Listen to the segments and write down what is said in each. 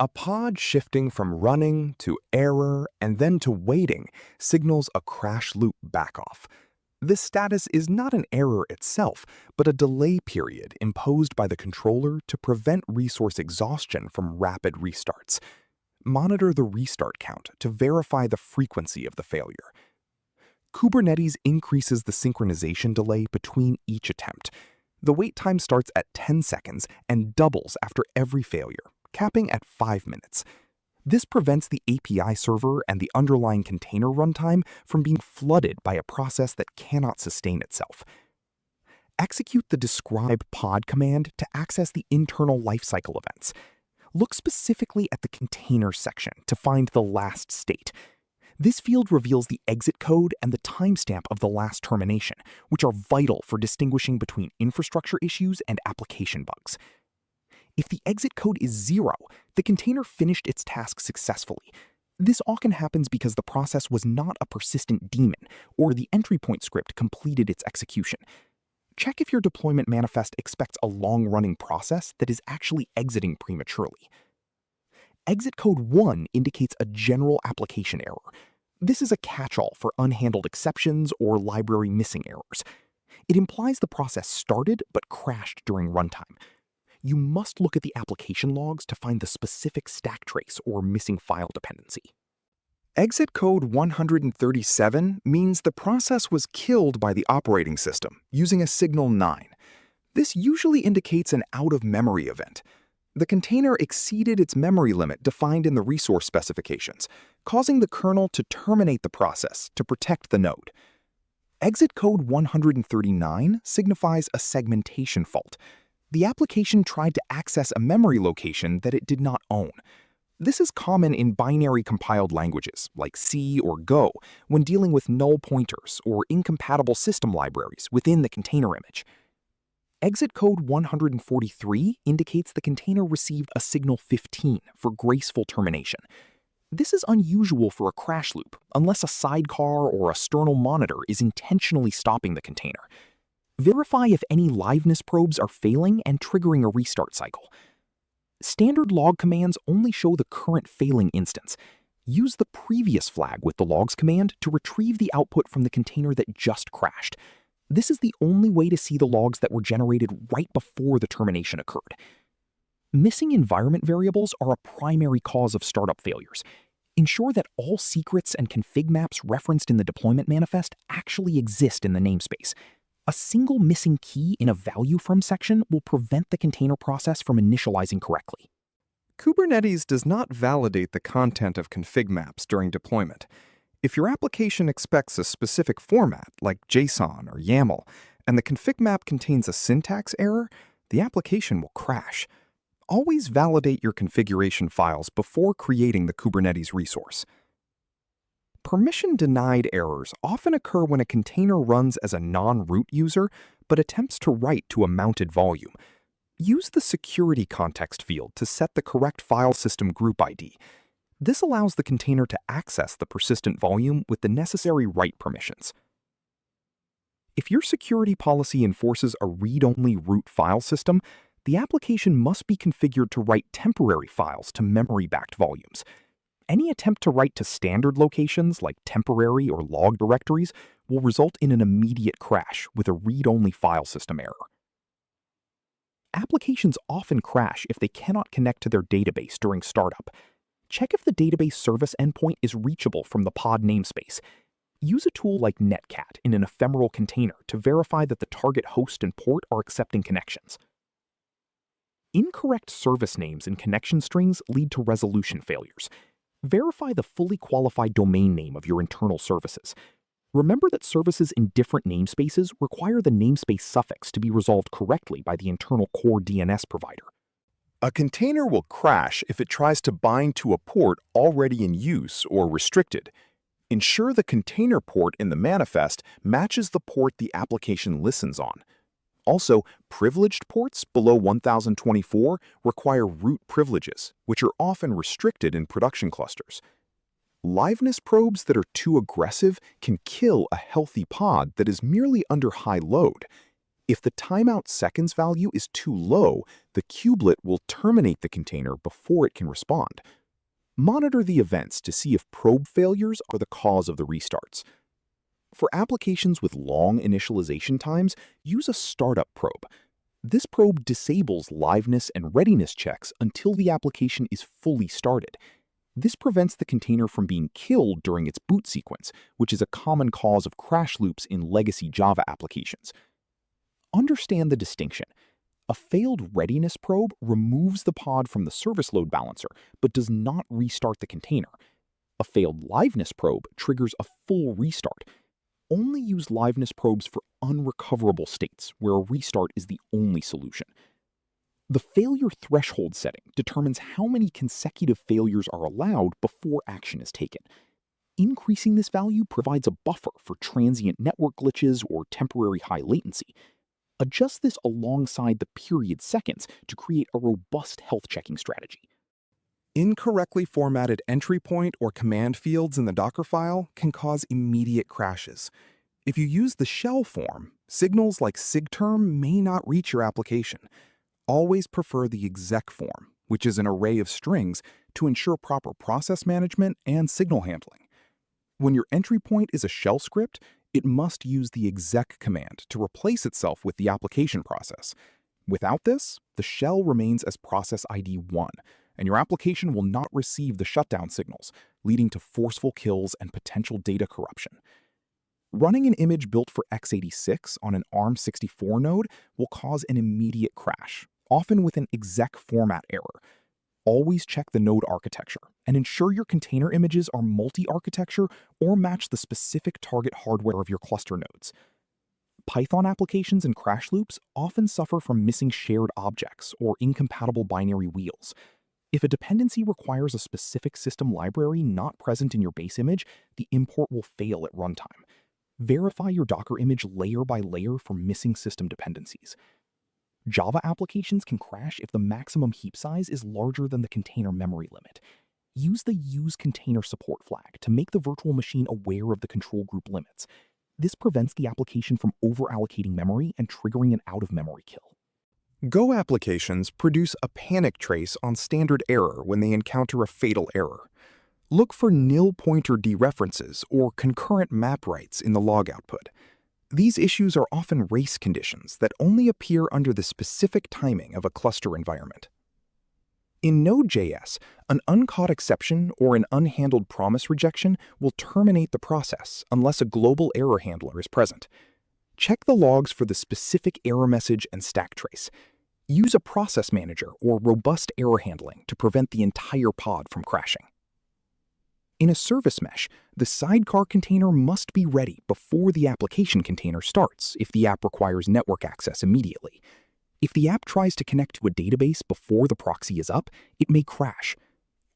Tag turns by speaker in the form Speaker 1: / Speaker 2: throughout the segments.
Speaker 1: A pod shifting from running to error and then to waiting signals a crash loop backoff. This status is not an error itself, but a delay period imposed by the controller to prevent resource exhaustion from rapid restarts. Monitor the restart count to verify the frequency of the failure. Kubernetes increases the synchronization delay between each attempt. The wait time starts at 10 seconds and doubles after every failure, capping at 5 minutes. This prevents the API server and the underlying container runtime from being flooded by a process that cannot sustain itself. Execute the describe pod command to access the internal lifecycle events. Look specifically at the container section to find the last state. This field reveals the exit code and the timestamp of the last termination, which are vital for distinguishing between infrastructure issues and application bugs. If the exit code is 0, the container finished its task successfully. This often happens because the process was not a persistent daemon, or the entrypoint script completed its execution. Check if your deployment manifest expects a long-running process that is actually exiting prematurely. Exit code 1 indicates a general application error. This is a catch-all for unhandled exceptions or library missing errors. It implies the process started but crashed during runtime. You must look at the application logs to find the specific stack trace or missing file dependency. Exit code 137 means the process was killed by the operating system using a signal 9. This usually indicates an out-of-memory event. The container exceeded its memory limit defined in the resource specifications, causing the kernel to terminate the process to protect the node. Exit code 139 signifies a segmentation fault. The application tried to access a memory location that it did not own. This is common in binary compiled languages like C or Go when dealing with null pointers or incompatible system libraries within the container image. Exit code 143 indicates the container received a signal 15 for graceful termination. This is unusual for a crash loop unless a sidecar or a external monitor is intentionally stopping the container. Verify if any liveness probes are failing and triggering a restart cycle. Standard log commands only show the current failing instance. Use the previous flag with the logs command to retrieve the output from the container that just crashed. This is the only way to see the logs that were generated right before the termination occurred. Missing environment variables are a primary cause of startup failures. Ensure that all secrets and config maps referenced in the deployment manifest actually exist in the namespace. A single missing key in a value from section will prevent the container process from initializing correctly. Kubernetes does not validate the content of config maps during deployment. If your application expects a specific format, like JSON or YAML, and the config map contains a syntax error, the application will crash. Always validate your configuration files before creating the Kubernetes resource. Permission-denied errors often occur when a container runs as a non-root user but attempts to write to a mounted volume. Use the security context field to set the correct file system group ID. This allows the container to access the persistent volume with the necessary write permissions. If your security policy enforces a read-only root file system, the application must be configured to write temporary files to memory-backed volumes. Any attempt to write to standard locations like temporary or log directories will result in an immediate crash with a read-only file system error. Applications often crash if they cannot connect to their database during startup. Check if the database service endpoint is reachable from the pod namespace. Use a tool like netcat in an ephemeral container to verify that the target host and port are accepting connections. Incorrect service names in connection strings lead to resolution failures. Verify the fully qualified domain name of your internal services. Remember that services in different namespaces require the namespace suffix to be resolved correctly by the internal core DNS provider. A container will crash if it tries to bind to a port already in use or restricted. Ensure the container port in the manifest matches the port the application listens on. Also, privileged ports below 1024 require root privileges, which are often restricted in production clusters. Liveness probes that are too aggressive can kill a healthy pod that is merely under high load. If the timeout seconds value is too low, the kubelet will terminate the container before it can respond. Monitor the events to see if probe failures are the cause of the restarts. For applications with long initialization times, use a startup probe. This probe disables liveness and readiness checks until the application is fully started. This prevents the container from being killed during its boot sequence, which is a common cause of crash loops in legacy Java applications. Understand the distinction. A failed readiness probe removes the pod from the service load balancer, but does not restart the container. A failed liveness probe triggers a full restart. Only use liveness probes for unrecoverable states, where a restart is the only solution. The failure threshold setting determines how many consecutive failures are allowed before action is taken. Increasing this value provides a buffer for transient network glitches or temporary high latency. Adjust this alongside the period seconds to create a robust health checking strategy. Incorrectly formatted entry point or command fields in the Docker file can cause immediate crashes. If you use the shell form, signals like sigterm may not reach your application. Always prefer the exec form, which is an array of strings, to ensure proper process management and signal handling. When your entry point is a shell script, it must use the exec command to replace itself with the application process. Without this, the shell remains as process ID 1, and your application will not receive the shutdown signals, leading to forceful kills and potential data corruption. Running an image built for x86 on an ARM64 node will cause an immediate crash, often with an exec format error. Always check the node architecture and ensure your container images are multi-architecture or match the specific target hardware of your cluster nodes. Python applications and crash loops often suffer from missing shared objects or incompatible binary wheels. If a dependency requires a specific system library not present in your base image, the import will fail at runtime. Verify your Docker image layer by layer for missing system dependencies. Java applications can crash if the maximum heap size is larger than the container memory limit. Use the use container support flag to make the virtual machine aware of the control group limits. This prevents the application from over-allocating memory and triggering an out-of-memory kill. Go applications produce a panic trace on standard error when they encounter a fatal error. Look for nil pointer dereferences or concurrent map writes in the log output. These issues are often race conditions that only appear under the specific timing of a cluster environment. In Node.js, an uncaught exception or an unhandled promise rejection will terminate the process unless a global error handler is present. Check the logs for the specific error message and stack trace. Use a process manager or robust error handling to prevent the entire pod from crashing. In a service mesh, the sidecar container must be ready before the application container starts if the app requires network access immediately. If the app tries to connect to a database before the proxy is up, it may crash.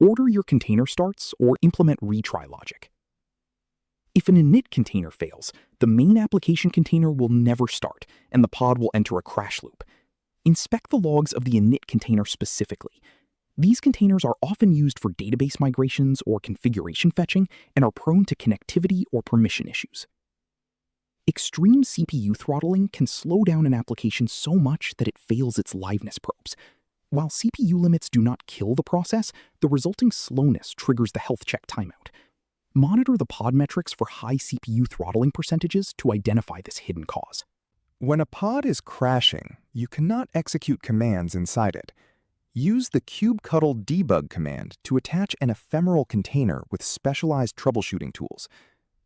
Speaker 1: Order your container starts or implement retry logic. If an init container fails, the main application container will never start, and the pod will enter a crash loop. Inspect the logs of the init container specifically. These containers are often used for database migrations or configuration fetching and are prone to connectivity or permission issues. Extreme CPU throttling can slow down an application so much that it fails its liveness probes. While CPU limits do not kill the process, the resulting slowness triggers the health check timeout. Monitor the pod metrics for high CPU throttling percentages to identify this hidden cause. When a pod is crashing, you cannot execute commands inside it. Use the kubectl debug command to attach an ephemeral container with specialized troubleshooting tools.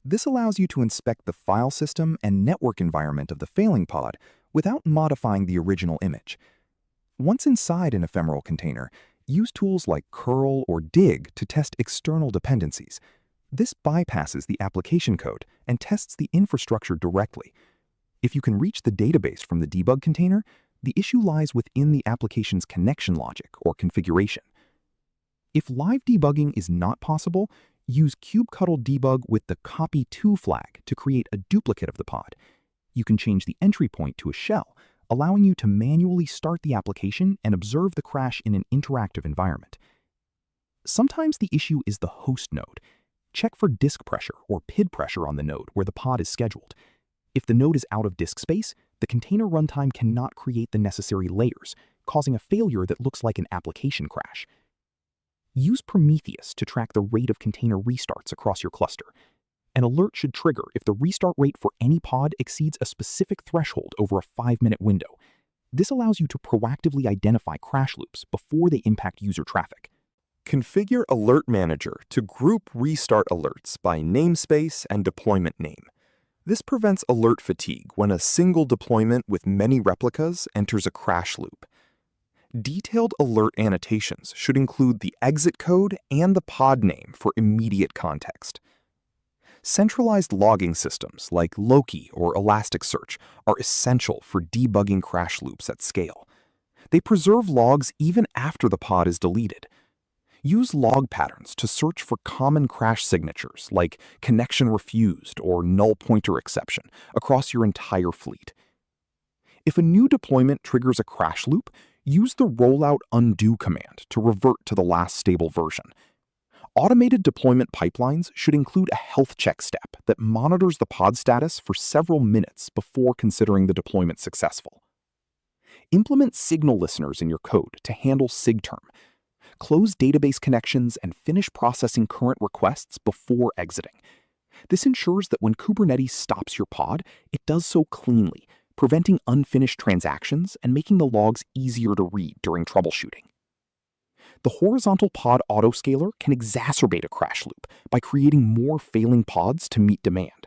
Speaker 1: This allows you to inspect the file system and network environment of the failing pod without modifying the original image. Once inside an ephemeral container, use tools like curl or dig to test external dependencies. This bypasses the application code and tests the infrastructure directly. If you can reach the database from the debug container, the issue lies within the application's connection logic or configuration. If live debugging is not possible, use kubectl debug with the copy-to flag to create a duplicate of the pod. You can change the entry point to a shell, allowing you to manually start the application and observe the crash in an interactive environment. Sometimes the issue is the host node. Check for disk pressure or PID pressure on the node where the pod is scheduled. If the node is out of disk space, the container runtime cannot create the necessary layers, causing a failure that looks like an application crash. Use Prometheus to track the rate of container restarts across your cluster. An alert should trigger if the restart rate for any pod exceeds a specific threshold over a 5-minute window. This allows you to proactively identify crash loops before they impact user traffic.
Speaker 2: Configure Alert Manager to group restart alerts by namespace and deployment name. This prevents alert fatigue when a single deployment with many replicas enters a crash loop. Detailed alert annotations should include the exit code and the pod name for immediate context. Centralized logging systems like Loki or Elasticsearch are essential for debugging crash loops at scale. They preserve logs even after the pod is deleted. Use log patterns to search for common crash signatures like connection refused or null pointer exception across your entire fleet. If a new deployment triggers a crash loop, use the rollout undo command to revert to the last stable version. Automated deployment pipelines should include a health check step that monitors the pod status for several minutes before considering the deployment successful. Implement signal listeners in your code to handle sigterm. Close database connections and finish processing current requests before exiting. This ensures that when Kubernetes stops your pod, it does so cleanly, preventing unfinished transactions and making the logs easier to read during troubleshooting. The horizontal pod autoscaler can exacerbate a crash loop by creating more failing pods to meet demand.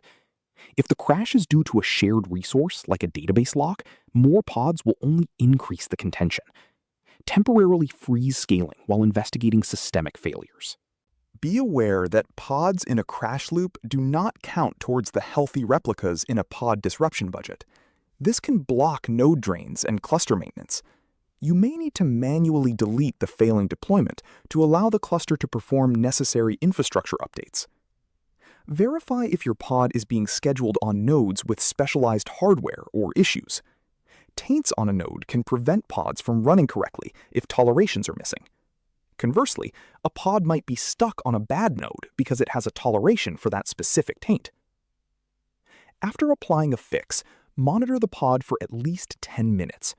Speaker 2: If the crash is due to a shared resource like a database lock, more pods will only increase the contention. Temporarily freeze scaling while investigating systemic failures. Be aware that pods in a crash loop do not count towards the healthy replicas in a pod disruption budget. This can block node drains and cluster maintenance. You may need to manually delete the failing deployment to allow the cluster to perform necessary infrastructure updates. Verify if your pod is being scheduled on nodes with specialized hardware or issues. Taints on a node can prevent pods from running correctly if tolerations are missing. Conversely, a pod might be stuck on a bad node because it has a toleration for that specific taint. After applying a fix, monitor the pod for at least 10 minutes.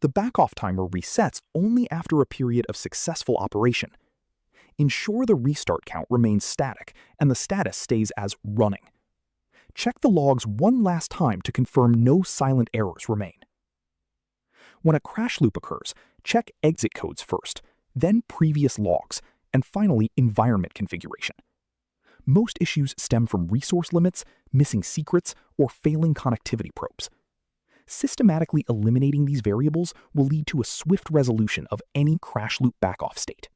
Speaker 2: The backoff timer resets only after a period of successful operation. Ensure the restart count remains static and the status stays as running. Check the logs one last time to confirm no silent errors remain. When a crash loop occurs, check exit codes first, then previous logs, and finally environment configuration. Most issues stem from resource limits, missing secrets, or failing connectivity probes. Systematically eliminating these variables will lead to a swift resolution of any crash loop backoff state.